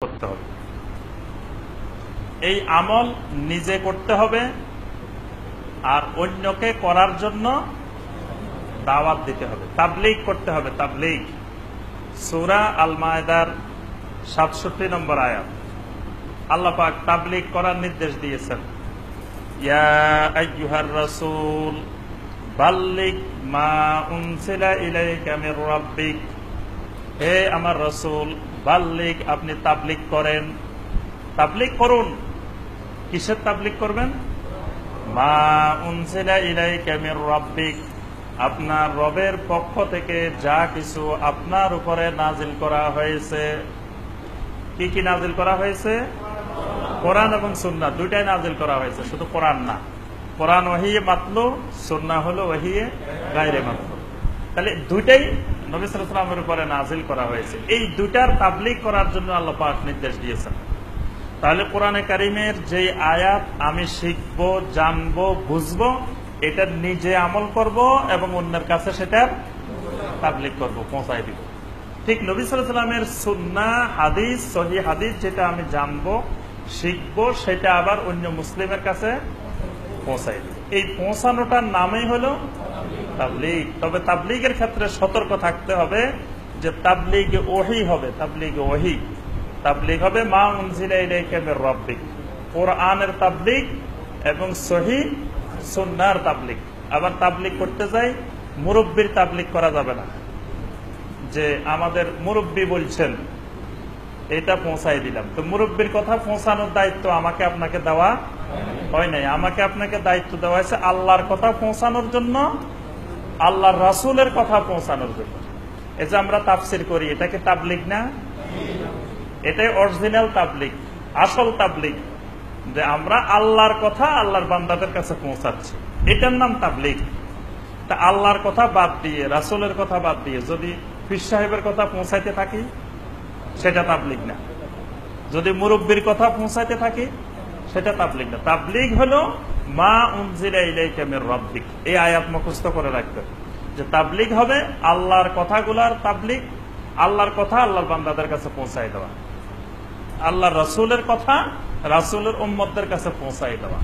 করতে হবে। এই আমল নিজে করতে হবে আর অন্যকে করার জন্য দাওয়াত দিতে হবে, তাবলীগ করতে হবে। তাবলীগ সূরা আল মায়েদার ৬৭ নম্বর আয়াত আল্লাহ পাক তাবলীগ করার নির্দেশ দিয়েছেন। ইয়া আইয়ুহার রাসূল বাল্লিগ মা উনজিলা ইলাইকা মির রাব্বিক, হে আমার রাসূল বাল্লিগ, আপনি তাবলীগ করেন। তাবলীগ করুন। কিসের তাবলীগ করবেন? মা উনজিলা ইলাইকা মির রাব্বিক, আপনার রবের পক্ষ থেকে যা কিছু আপনার উপরে নাজিল করা হয়েছে। কি কি নাজিল করা হয়েছে? কোরআন এবং সুন্নাহ দুইটাই নাজিল করা হয়েছে, শুধু কোরআন না। কোরআন ওহিয়ে মাতলু, সুন্নাহ হলো ওহিয়ে গায়রে মাতলু। তাহলে দুইটাই নবী সাল্লাল্লাহু আলাইহি ওয়াসাল্লামের উপরে নাজিল করা হয়েছে। এই দুইটার তাবলীগ করার জন্য আল্লাহ পাক নির্দেশ দিয়েছেন। তাহলে কোরআনে কারিমের যে আয়াত আমি শিখব, জানব, বুঝব, এটা নিজে আমল করব এবং অন্যের কাছে সেটার তাবলীগ করব, পৌঁছায় দিব। ঠিক নবী সাল্লাল্লাহু আলাইহি ওয়াসাল্লামের সুন্নাহ হাদিস, সহিহ হাদিস যেটা আমি জানব, শিখব, সেটা আবার অন্য মুসলিমের কাছে পৌঁছায় দিব। এই পৌঁছানোটার নামই হলো তাবলীগ। তবে তাবলীগের ক্ষেত্রে সতর্ক থাকতে হবে যে তাবলীগে ওহী হবে। তাবলীগে ওহী, তাবলীগ হবে মা উনজিলা ইলাইকা মির রাব্বিক, কোরআনের তাবলীগ এবং সহিহ সুন্নাহর তাবলীগ। আবার তাবলীগ করতে যাই মুরব্বির তাবলীগ করা যাবে না, যে আমাদের মুরব্বি বলছেন এটা পৌঁছাই দিলাম। তো মুরব্বির কথা পৌঁছানোর দায়িত্ব আমাকে আপনাকে দেওয়া হয় নাই। আমাকে আপনাকে দায়িত্ব দেওয়া হয়েছে আল্লাহর কথা পৌঁছানোর জন্য, আল্লাহর রাসূলের কথা পৌঁছানোর জন্য। এই যে আমরা তাফসীর করি, এটা কি তাবলীগ না? এটাই অরিজিনাল তাবলীগ, আসল তাবলীগ, যে আমরা আল্লাহর কথা আল্লাহর বান্দাদের কাছে পৌঁছাচ্ছি, এটার নাম তাবলীগ। তা আল্লাহর কথা বাদ দিয়ে, রাসূলের কথা বাদ দিয়ে যদি পীর সাহেবের কথা পৌঁছাইতে থাকি, সেটা তাবলীগ না। যদি মুরব্বির কথা পৌঁছাইতে থাকি, সেটা তাবলীগ না। তাবলীগ হলো মা উনজিলা ইলাইকা মির রাব্বিক। এই আয়াত মুখস্থ করে রাখতে, যে তাবলীগ হবে আল্লাহর কথাগুলার তাবলীগ, আল্লাহর কথা আল্লাহর বান্দাদের কাছে পৌঁছাই দেওয়া, আল্লাহর রাসূলের কথা রাসূলের উম্মতদের কাছে পৌঁছাই দেওয়া।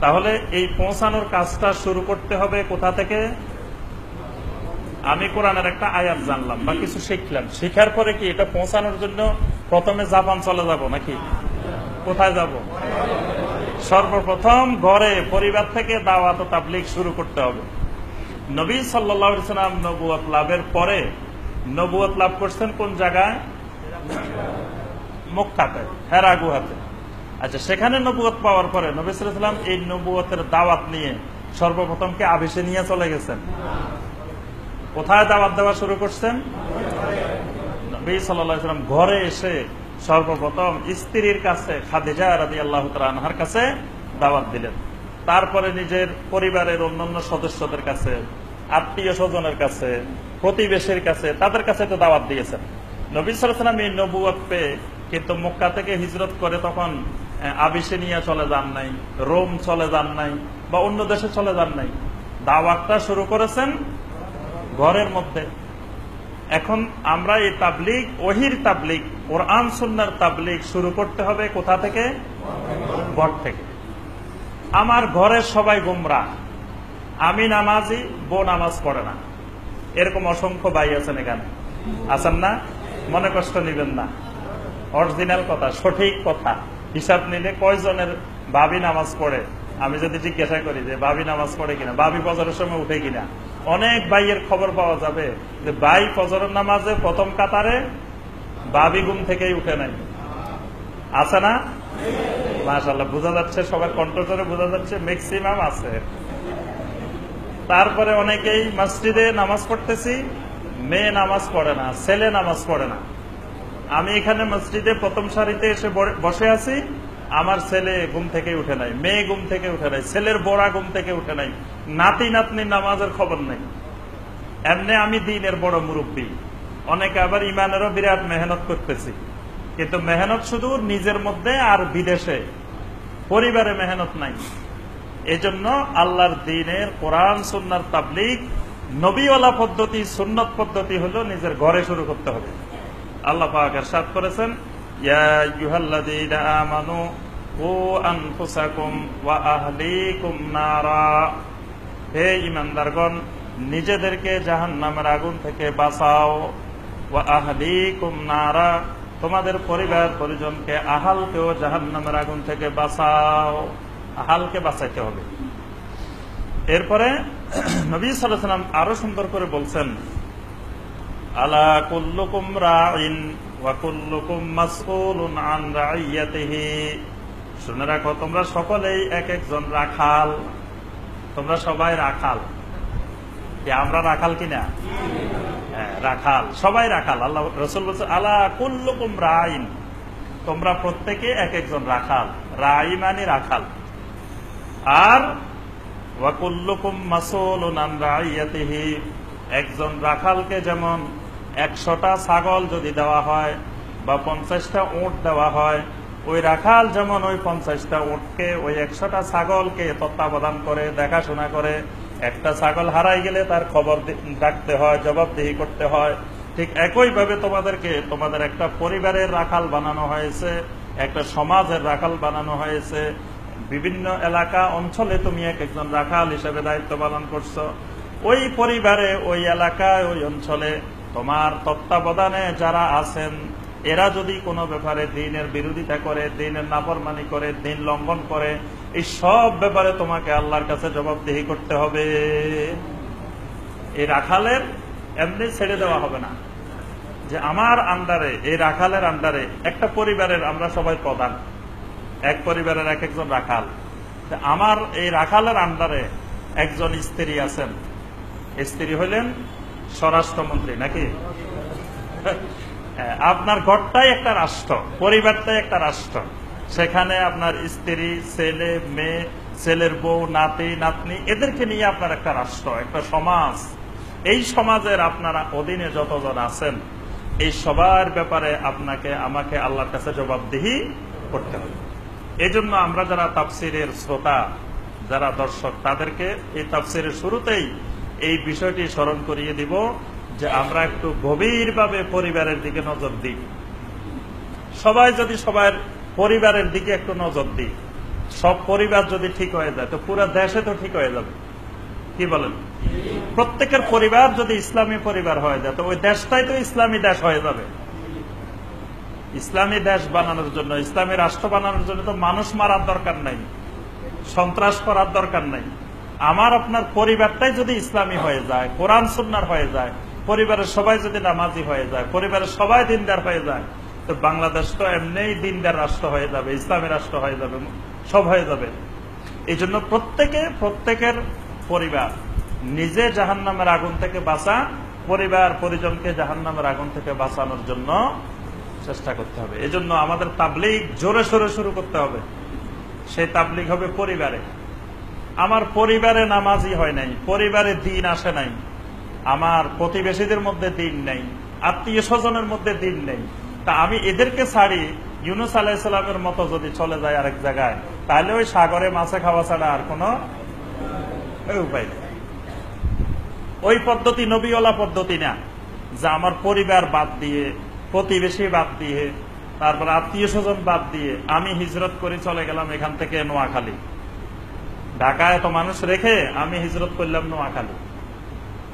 তাহলে এই পৌঁছানোর কাজটা শুরু করতে হবে কোথা থেকে? আমি কোরআনের একটা আয়াত জানলাম বা কিছু শিখলাম, শিখার পরে কি এটা পৌঁছানোর জন্য প্রথমে জাপান চলে যাব নাকি? কোথায় যাব? সর্বপ্রথম ঘরে, পরিবার থেকে দাওয়াত ও তাবলীগ শুরু করতে হবে। নবী সাল্লাল্লাহু আলাইহি ওয়াসাল্লাম নবুয়ত লাভের পরে, নবুয়ত লাভ করছেন কোন জায়গায়? মক্কাতে, হেরা গুহাতে। আচ্ছা, সেখানে নবুয়ত পাওয়ার পরে নবী সাল্লাল্লাহু আলাইহি ওয়াসাল্লাম এই নবুয়তের দাওয়াত নিয়ে সর্বপ্রথম কে আবিসে নিয়ে চলে গেছেন? কোথায় দাওয়াত দেওয়া শুরু করছেন? নবী সাল্লাল্লাহু আলাইহি ওয়াসাল্লাম ঘরে এসে সর্বপ্রথম স্ত্রীর কাছে, খাদিজা রাদিয়াল্লাহু তাআলা আনহার কাছে দাওয়াত দিলেন। তারপরে নিজের পরিবারের অন্যান্য সদস্যদের কাছে, আত্মীয় স্বজনের কাছে, প্রতিবেশীর কাছে, তাদের কাছে তো দাওয়াত দিয়েছেন। নবী সাল্লাল্লাহু আলাইহি ওয়াসাল্লাম এই নবুয়ত পেয়ে কিন্তু মক্কা থেকে হিজরত করে তখন আবিসিনিয়া চলে যান নাই, রোম চলে যান নাই, বা অন্য দেশে চলে যান নাই। দাওয়াতটা শুরু করেছেন ঘরের মধ্যে। এখন আমরা এই তাবলীগ, ওহির তাবলীগ, কোরআন সুন্নাহর তাবলীগ শুরু করতে হবে কোথা থেকে? ঘর থেকে। আমার ঘরের সবাই গোমরাহ, আমি নামাজি, বউ নামাজ পড়ে না, এরকম অসংখ্য ভাই আছেন এখানে, আছেন না? মনে কষ্ট নিবেন না, অরিজিনাল কথা, সঠিক কথা। হিসাব নিলে কয়জনের ভাবি নামাজ পড়ে? আমি যদি জিজ্ঞাসা করি যে ভাবি নামাজ পড়ে কিনা, ভাবি ফজরের সময় উঠে কিনা, অনেক ভাইয়ের খবর পাওয়া যাবে যে ভাই ফজরের নামাজে প্রথম কাতারে, ভাবি ঘুম থেকেই উঠে নাই। আছে না? মাশাআল্লাহ, বোঝা যাচ্ছে, সবার কণ্ঠস্বরে বোঝা যাচ্ছে ম্যাক্সিমাম আছে। তারপরে অনেকেই মসজিদে নামাজ পড়তেছি, মেয়ে নামাজ পড়ে না, ছেলে নামাজ পড়ে না। আমি এখানে মসজিদে প্রথম সারিতে এসে বসে আছি, আমার ছেলে ঘুম থেকে উঠে নাই, মেয়ে ঘুম থেকে উঠে নাই, ছেলের বড়া ঘুম থেকে উঠে নাই, নাতি নাতনি নামাজের খবর নেই। এমনি আমি দিনের বড় মুরব্বী। অনেকে আবার ইমানেরও বিরাট মেহনত করতেছি, কিন্তু মেহনত শুধু নিজের মধ্যে আর বিদেশে, পরিবারে মেহনত নাই। এজন্য আল্লাহর দ্বীনের কোরআন সুন্নাহর তাবলীগ, নবীওয়ালা পদ্ধতি, সুন্নত পদ্ধতি হলো নিজের ঘরে শুরু করতে হবে। আল্লাহ পাক ইরশাদ করেছেন, ইয়া আইয়ুহাল্লাযীনা আমানু কু আনফুসাকুম ওয়া আহলিকুম নারা, হে ঈমানদারগণ নিজেদেরকে জাহান্নামের আগুন থেকে বাঁচাও। ওয়া আহলিকুম নারা, তোমাদের পরিবার পরিজনকে, আহালকেও জাহান্নামের আগুন থেকে বাঁচাও। আহালকে বাঁচাইতে হবে। এরপরে নবী সাল্লাল্লাহু আলাইহি ওয়াসাল্লাম আরো সুন্দর করে বলছেন, আলা কুল্লুকুম রাইন ওয়া কুল্লুকুম মাসউলুন আন রাইয়াতিহি, শুনে রাখো তোমরা সকলেই এক একজন রাখাল। তোমরা সবাই রাখাল। আমরা রাখাল কিনা? হ্যাঁ, রাখাল, সবাই রাখাল। আল্লাহ রাসূল বলছে আলা কুল্লুকুম রাইন, তোমরা প্রত্যেকে এক একজন রাখাল। রাই মানে রাখাল। আর ওয়া কুল্লুকুম মাসউলুন আন রাইয়াতিহি, একজন রাখালকে যেমন 100টা ছাগল যদি দেওয়া হয় বা 50টা উট দেওয়া হয়, ওই রাখাল যেমন ওই 50টা উটকে, ওই 100টা ছাগলকে তত্ত্বাবধান করে, দেখাশোনা করে। একটা ছাগল হারাই গেলে তার খবর রাখতে হয়, জবাবদিহি করতে হয়। ঠিক একইভাবে তোমাদেরকে তোমাদের একটা পরিবারের রাখাল বানানো হয়েছে, একটা সমাজের রাখাল বানানো হয়েছে। বিভিন্ন এলাকা অঞ্চলে তুমি এক একজন রাখাল হিসেবে দায়িত্ব পালন করছো। ওই পরিবারে, ওই এলাকায়, ওই অঞ্চলে তোমার তত্ত্বাবধানে যারা আছেন, এরা যদি কোনো ব্যাপারে দ্বীনের বিরোধিতা করে, দ্বীনের নাফরমানি করে, দ্বীন লঙ্ঘন করে, এই সব ব্যাপারে তোমাকে আল্লাহর কাছে জবাবদিহি করতে হবে। এই রাখালের এমনি ছেড়ে দেওয়া হবে না যে আমার আন্ডারে, এই রাখালের আন্ডারে একটা পরিবারের আমরা সবাই প্রধান, এক পরিবারের এক একজন রাখাল। আমার এই রাখালের আন্ডারে একজন স্ত্রী আছেন। স্ত্রী হইলেন স্বরাষ্ট্রমন্ত্রী, নাকি? আপনার ঘরটাই একটা রাষ্ট্র, পরিবারটাই একটা রাষ্ট্র। সেখানে আপনার স্ত্রী, ছেলে, মেয়ে, ছেলের বউ, নাতি, নাতনি, এদেরকে নিয়ে আপনার একটা রাষ্ট্র, একটা সমাজ। এই সমাজের আপনারা অধীনে যতজন আছেন, এই সবার ব্যাপারে আপনাকে, আমাকে আল্লাহর কাছে জবাবদিহি করতে হবে। এই জন্য আমরা যারা তাফসিরের শ্রোতা, যারা দর্শক, তাদেরকে এই তাফসিরের শুরুতেই এই বিষয়টি স্মরণ করিয়ে দিব যে আমরা একটু গভীরভাবে পরিবারের দিকে নজর দিই। সবাই যদি সবার পরিবারের দিকে একটু নজর দিই, সব পরিবার যদি ঠিক হয়ে যায়, তো পুরো দেশে তো ঠিক হয়ে যাবে। কি বলেন? প্রত্যেকের পরিবার যদি ইসলামী পরিবার হয়ে যায়, তো ওই দেশটাই তো ইসলামী দেশ হয়ে যাবে। ইসলামী দেশ বানানোর জন্য, ইসলামী রাষ্ট্র বানানোর জন্য তো মানুষ মারার দরকার নাই, সন্ত্রাস করার দরকার নাই। আমার আপনার পরিবারটাই যদি ইসলামী হয়ে যায়, কোরআন সুন্নাহর হয়ে যায়, পরিবারের সবাই যদি নামাজি হয়ে যায়, পরিবারের সবাই দিনদার হয়ে যায়, তো বাংলাদেশ তো এমনিই দিনদার রাষ্ট্র হয়ে যাবে, ইসলামী রাষ্ট্র হয়ে যাবে, সব হয়ে যাবে। এই জন্য প্রত্যেকের পরিবার নিজে জাহান্নামের আগুন থেকে বাঁচা, পরিবার পরিজনকে জাহান্নামের আগুন থেকে বাঁচানোর জন্য চেষ্টা করতে হবে। এই জন্য আমাদের তাবলীগ জোরে সোরে শুরু করতে হবে। সেই তাবলীগ হবে পরিবারে। আমার পরিবারে নামাজি হয় নাই, পরিবারে দিন আসে নাই, আমার প্রতিবেশীদের মধ্যে দিন নেই, আত্মীয় স্বজনের মধ্যে দিন নেই, তা আমি এদেরকে ছাড়ি ইউনূস আলাইহিস সালামের মতো যদি চলে যায় আরেক জায়গায়, তাহলে ওই সাগরে মাছে খাওয়া ছাড়া আর কোন উপায় নেই। ওই পদ্ধতি নবীওয়ালা পদ্ধতি না, যে আমার পরিবার বাদ দিয়ে, প্রতিবেশী বাদ দিয়ে, তারপর আত্মীয় স্বজন বাদ দিয়ে আমি হিজরত করে চলে গেলাম এখান থেকে নোয়াখালী। ঢাকায় এত মানুষ রেখে আমি হিজরত করলাম নোয়াখালী,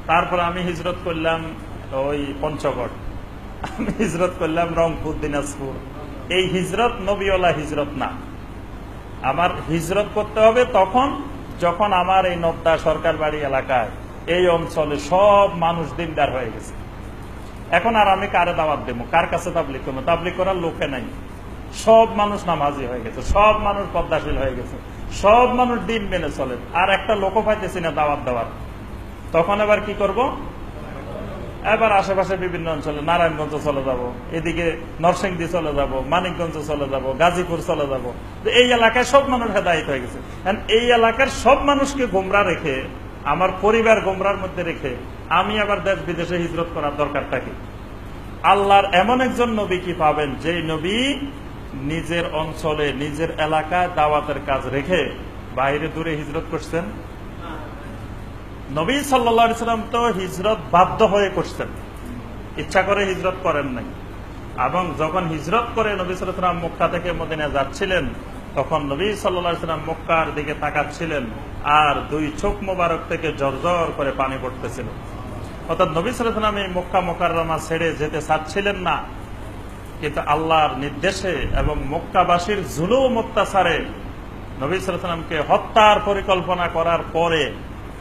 তারপর আমি হিজরত করলাম ওই পঞ্চগড়, আমি হিজরত করলাম রংপুর, দিনাজপুর। এই হিজরত নবীওয়ালা হিজরত না। আমার হিজরত করতে হবে তখন যখন আমার এই নদ্দা সরকার বাড়ি এলাকায়, এই অঞ্চলে সব মানুষ দিনদার হয়ে গেছে। এখন আর আমি কারে দাওয়াত দেবো, কার কাছে তাবলীগ করবো? তাবলীগ করার লোকে নাই। সব মানুষ নামাজি হয়ে গেছে, সব মানুষ পদ্মাশীল হয়ে গেছে, সব মানুষ দিন মেনে চলে, আর একটা লোকও পাইতেছি না দাওয়াত দেওয়ার। তখন এবার কি করব? এবার আশেপাশে বিভিন্ন অঞ্চলে নারায়ণগঞ্জ চলে যাব, এদিকে নরসিংদী চলে যাব, মানিকগঞ্জ চলে যাব, গাজীপুর চলে যাব। এই এলাকায় সব মানুষ হেদায়েত হয়ে গেছে। এই এলাকার সব মানুষকে গোমরা রেখে, আমার পরিবার গোমরার মধ্যে রেখে আমি আবার দেশ বিদেশে হিজরত করার দরকারটা কি? আল্লাহর এমন একজন নবী কি পাবেন যে নবী নিজের অঞ্চলে, নিজের এলাকায় দাওয়াতের কাজ রেখে বাইরে দূরে হিজরত করছেন? নবী সাল্লাল্লাহু আলাইহি ওয়াসাল্লাম তো হিজরত বাধ্য হয়ে করছেন, ইচ্ছা করে হিজরত করেন নাই। এবং যখন হিজরত করে নবী সাল্লাল্লাহু আলাইহি ওয়াসাল্লাম মক্কা থেকে মদিনা যাচ্ছিলেন, তখন নবী সাল্লাল্লাহু আলাইহি ওয়াসাল্লাম মক্কার দিকে তাকাচ্ছিলেন আর দুই চোখ মোবারক থেকে জর্জর করে পানি পড়তেছিল। অর্থাৎ নবী সাল্লাল্লাহু আলাইহি ওয়াসাল্লাম এই মক্কা মুকাররমা ছেড়ে যেতে চাচ্ছিলেন না, কিন্তু আল্লাহর নির্দেশে এবং মক্কাবাসীর জুলুম অত্যাচারে নবী সাল্লাল্লাহু আলাইহি ওয়াসাল্লামকে হত্যার পরিকল্পনা করার পরে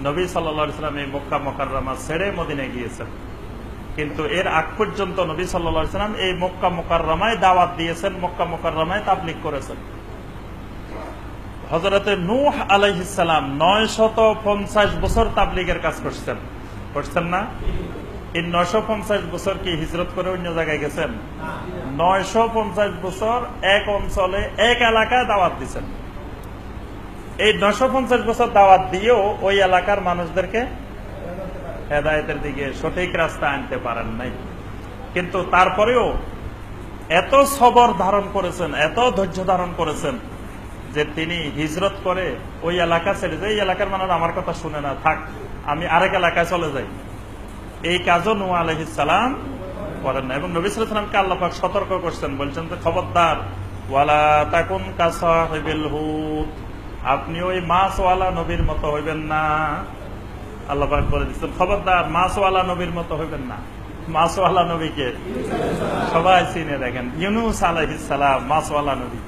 নবী সাল্লাল্লাহু আলাইহি ওয়াসাল্লাম এই মক্কা মুকাররমা ছেড়ে মদিনায় গিয়েছেন। কিন্তু এর আগ পর্যন্ত নবী সাল্লাল্লাহু আলাইহি ওয়াসাল্লাম এই মক্কা মুকাররমায় দাওয়াত দিয়েছেন, মক্কা মুকাররমায় তাবলীগ করেছেন। হযরতে নূহ আলাইহিস সালাম 950 বছর তাবলীগের কাজ করছেন না? এই 950 বছর কি হিজরত করে অন্য জায়গায় গেছেন? 950 বছর এক অঞ্চলে এক এলাকায় দাওয়াত দিয়েছেন। এই 950 বছর দাওয়াত দিয়েও ওই এলাকার মানুষদেরকে হেদায়েতের দিকে সঠিক রাস্তা আনতে পারেন নাই। কিন্তু তারপরেও এত সবর ধারণ করেছেন, এত ধৈর্য ধারণ করেছেন যে তিনি হিজরত করে ওই এলাকা ছেড়ে যায়। এই এলাকার মানুষ আমার কথা শুনে না, থাক আমি আরেক এলাকায় চলে যাই। এই কাজও নূহ আলাইহিস সালাম করেন না। এবং নবী সাল্লাল্লাহু আলাইহি ওয়াসাল্লামকে আল্লাহ পাক সতর্ক করছেন, বলছেন যে খবরদার, ওয়ালা তাকুন কাসাহিবিল হুত, আপনি ওই মাছওয়ালা নবীর মতো হইবেন না। আল্লাহ পাক বলে দিচ্ছেন খবরদার, মাছওয়ালা নবীর মতো হইবেন না। মাছওয়ালা নবীকে সবাই চিনে, দেখেন ইউনূস আলাইহিস সালাম মাছওয়ালা নবী।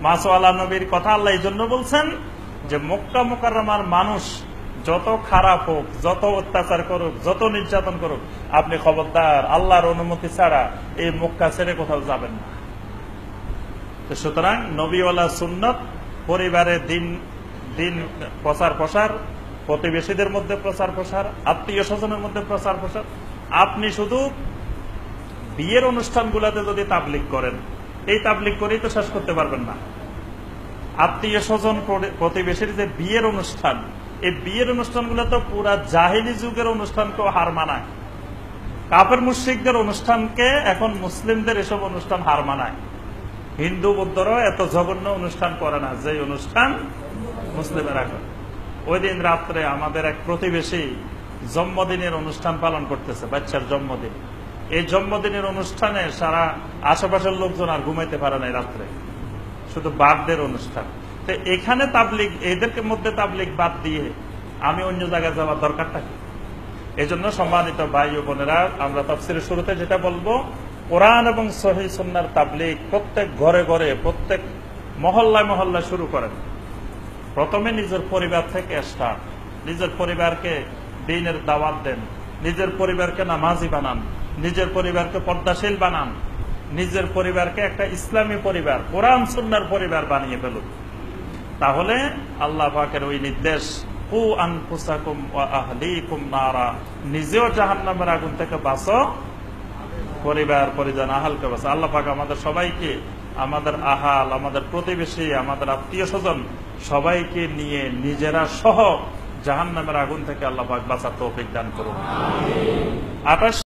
মাছওয়ালা নবীর কথা আল্লাহ এই জন্য বলছেন যে মক্কা মুকাররমার মানুষ যত খারাপ হোক, যত অত্যাচার করুক, যত নির্যাতন করুক, আপনি খবরদার আল্লাহর অনুমতি ছাড়া এই মক্কা ছেড়ে কোথাও যাবেন না। সুতরাং নবীওয়ালা সুন্নত, পরিবারে দিন দিন প্রচার প্রসার, প্রতিবেশীদের মধ্যে প্রচার প্রসার, আত্মীয় স্বজনের মধ্যে প্রচার প্রসার। আপনি শুধু বিয়ের অনুষ্ঠানগুলোতে যদি তাবলীগ করেন, এই তাবলীগ করেই তো শেষ করতে পারবেন না। আত্মীয় স্বজন প্রতিবেশীর যে বিয়ের অনুষ্ঠান, এই বিয়ের অনুষ্ঠানগুলো তো পুরা জাহিলি যুগের অনুষ্ঠানকেও হার মানায়। কাফের মুশরিকদের অনুষ্ঠানকে এখন মুসলিমদের এসব অনুষ্ঠান হার মানায়। হিন্দু বৌদ্ধরাও এত জঘন্য অনুষ্ঠান করে না যে অনুষ্ঠান মুসলিমেরা করে। ওই দিন রাত্রে আমাদের এক প্রতিবেশী জন্মদিনের অনুষ্ঠান পালন করতেছে, বাচ্চার জন্মদিন। এই জন্মদিনের অনুষ্ঠানে সারা আশেপাশের লোকজন আর ঘুমাইতে পারে না রাত্রে, শুধু বার্থডের অনুষ্ঠান। তো এখানে তাবলীগ, এদেরকে মধ্যে তাবলীগ বাদ দিয়ে আমি অন্য জায়গায় যাওয়ার দরকারটা কি? এই জন্য সম্মানিত ভাই ও বোনেরা, আমরা তাফসীরের শুরুতে যেটা বলবো, কোরআন এবং সহিহ সুন্নাহর তাবলীগ প্রত্যেক ঘরে ঘরে, প্রত্যেক মহল্লায় মহল্লায় শুরু করেন। প্রথমে নিজের পরিবার থেকে স্টার্ট। নিজের পরিবারকে দ্বীনের দাওয়াত দেন, নিজের পরিবারকে নামাজি বানান, নিজের পরিবারকে পর্দাশীল বানান, নিজের পরিবারকে একটা ইসলামী পরিবার, কোরআন সুন্নাহর পরিবার বানিয়ে ফেলুন। তাহলে আল্লাহ পাকের ওই নির্দেশ, কু আনফুসাকুম ওয়া আহলিকুম নারা, নিজেও জাহান্নামের আগুন থেকে বাঁচো, পরিবার পরিজন আহালকে বাঁচো। আল্লাহ পাক আমাদের সবাইকে, আমাদের আহাল, আমাদের প্রতিবেশী, আমাদের আত্মীয় স্বজন সবাইকে নিয়ে নিজেরা সহ জাহান্নামের আগুন থেকে আল্লাহ পাক বাঁচার তৌফিক দান করুন। 28